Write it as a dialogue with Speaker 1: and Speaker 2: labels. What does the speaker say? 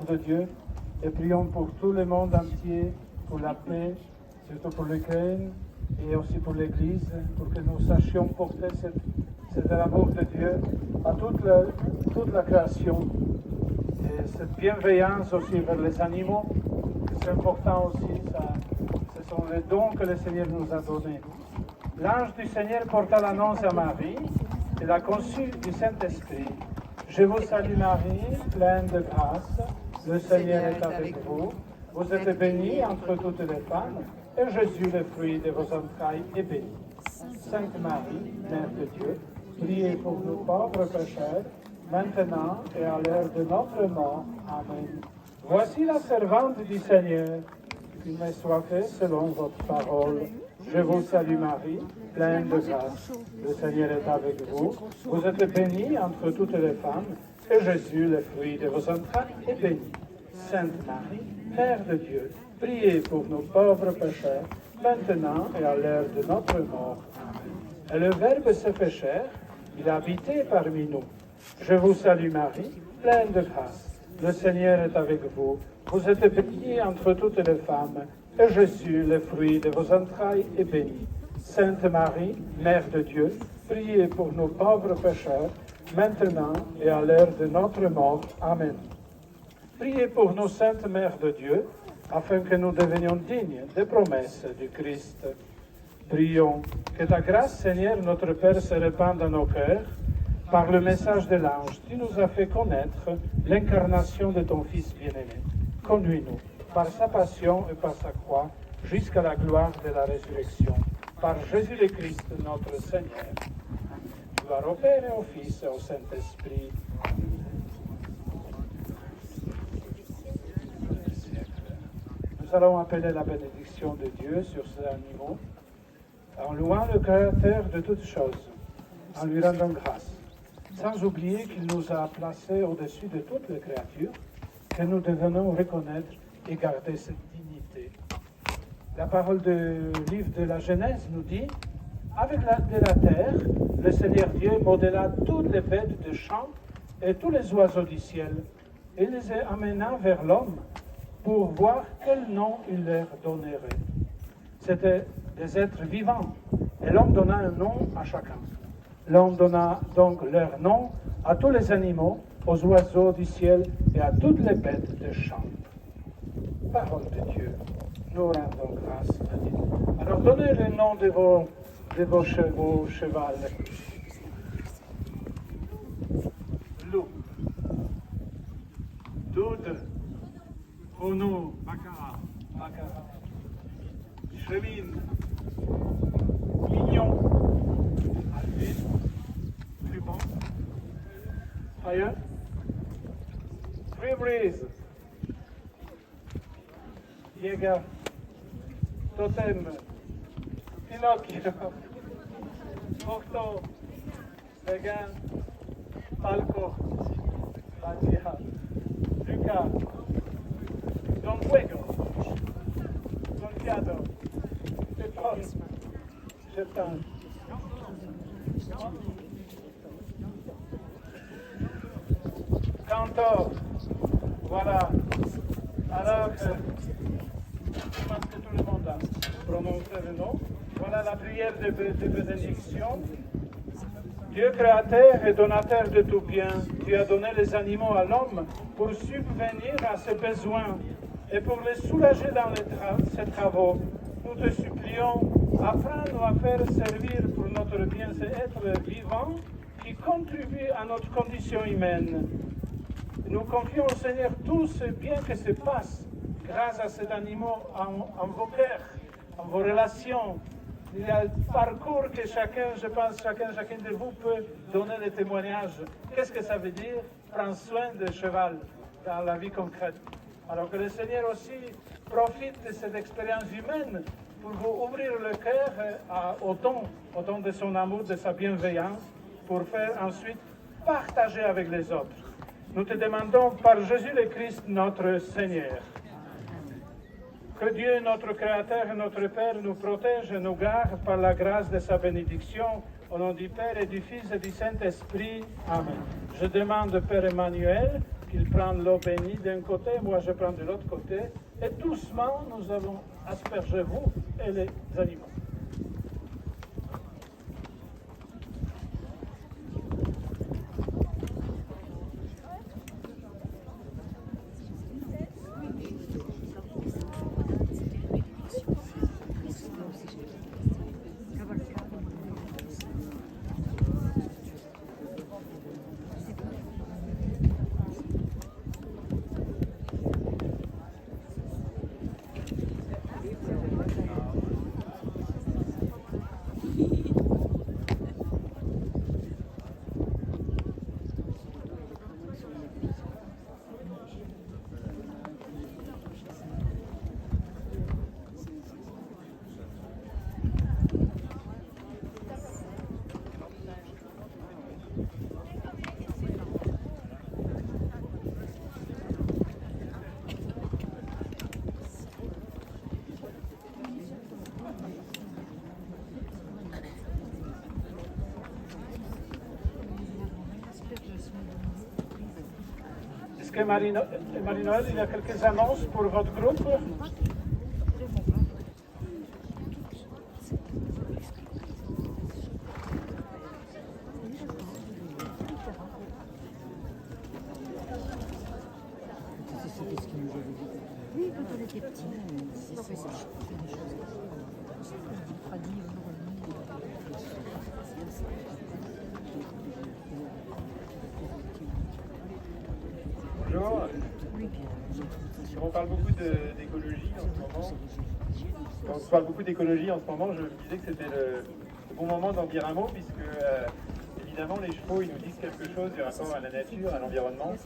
Speaker 1: de Dieu et prions pour tout le monde entier, pour la paix, surtout pour l'Ukraine et aussi pour l'Église, pour que nous sachions porter cet amour de Dieu à toute la création et cette bienveillance aussi vers les animaux. C'est important aussi, ce sont les dons que le Seigneur nous a donnés. L'ange du Seigneur porta l'annonce à Marie et la conçue du Saint-Esprit. Je vous salue Marie, pleine de grâce, le Seigneur est avec vous. Vous êtes bénie entre toutes les femmes, et Jésus, le fruit de vos entrailles, est béni. Sainte Marie, Mère de Dieu, priez pour nous pauvres pécheurs, maintenant et à l'heure de notre mort. Amen. Voici la servante du Seigneur, qu'il me soit fait selon votre parole. Je vous salue Marie, pleine de grâce. Le Seigneur est avec vous. Vous êtes bénie entre toutes les femmes, et Jésus, le fruit de vos entrailles, est béni. Sainte Marie, Mère de Dieu, priez pour nos pauvres pécheurs, maintenant et à l'heure de notre mort. Amen. Et le Verbe se fait chair, il a habité parmi nous. Je vous salue Marie, pleine de grâce. Le Seigneur est avec vous. Vous êtes bénie entre toutes les femmes, et Jésus, le fruit de vos entrailles, est béni. Sainte Marie, Mère de Dieu, priez pour nos pauvres pécheurs, maintenant et à l'heure de notre mort. Amen. Priez pour nos saintes Mères de Dieu, afin que nous devenions dignes des promesses du Christ. Prions que ta grâce, Seigneur, notre Père, se répande dans nos cœurs. Par le message de l'ange, tu nous as fait connaître l'incarnation de ton Fils bien-aimé. Conduis-nous par sa passion et par sa croix jusqu'à la gloire de la résurrection. Par Jésus le Christ, notre Seigneur. Gloire au Père et au Fils et au Saint-Esprit. Nous allons appeler la bénédiction de Dieu sur ces animaux, en louant le Créateur de toutes choses, en lui rendant grâce, sans oublier qu'il nous a placés au-dessus de toutes les créatures, que nous devons reconnaître et garder cette dignité. La parole du livre de la Genèse nous dit, avec de la terre, le Seigneur Dieu modéla toutes les bêtes de champ et tous les oiseaux du ciel, et les amena vers l'homme pour voir quel nom il leur donnerait. C'étaient des êtres vivants, et l'homme donna un nom à chacun. L'homme donna donc leur nom à tous les animaux, aux oiseaux du ciel et à toutes les bêtes de champ. Parole de Dieu, nous rendons grâce à Dieu. Alors donnez le nom de vos chevaux, cheval. Loup, Doud, Renaud, Baccarat, Chemine, Mignon, Alvin, Ruban, Fire, Free Breeze, Jäger, Totem, Pinocchio, Porto, Vegan, Palco, Batia, Lucas, Don Fuego, Don Fiado, Petros, Jetan. Cantor, voilà. Alors, je pense que tout le monde a prononcé le nom. Voilà la prière de bénédiction. Dieu créateur et donateur de tout bien, tu as donné les animaux à l'homme pour subvenir à ses besoins et pour les soulager dans ses travaux. Nous te supplions, apprends-nous à faire servir pour notre bien ces êtres vivants qui contribuent à notre condition humaine. Nous confions au Seigneur tout ce bien qui se passe grâce à ces animaux en vos cœurs, en vos relations. Il y a le parcours que chacun de vous peut donner des témoignages. Qu'est-ce que ça veut dire? Prendre soin de cheval dans la vie concrète. Alors que le Seigneur aussi profite de cette expérience humaine pour vous ouvrir le cœur au don de son amour, de sa bienveillance, pour faire ensuite partager avec les autres. Nous te demandons par Jésus le Christ, notre Seigneur. Que Dieu, notre Créateur et notre Père, nous protège et nous garde par la grâce de sa bénédiction, au nom du Père et du Fils et du Saint-Esprit. Amen. Je demande, Père Emmanuel, qu'ils prennent l'eau bénie d'un côté, moi je prends de l'autre côté, et doucement nous allons asperger vous et les animaux. Est-ce que Marie-Noël, il y a quelques annonces pour votre groupe?
Speaker 2: Oui, quand on était petit, c'est ça.
Speaker 3: Bonjour. On parle beaucoup d'écologie en ce moment. Quand on parle beaucoup d'écologie en ce moment, je me disais que c'était le bon moment d'en dire un mot, puisque évidemment les chevaux ils nous disent quelque chose du rapport à la nature, à l'environnement.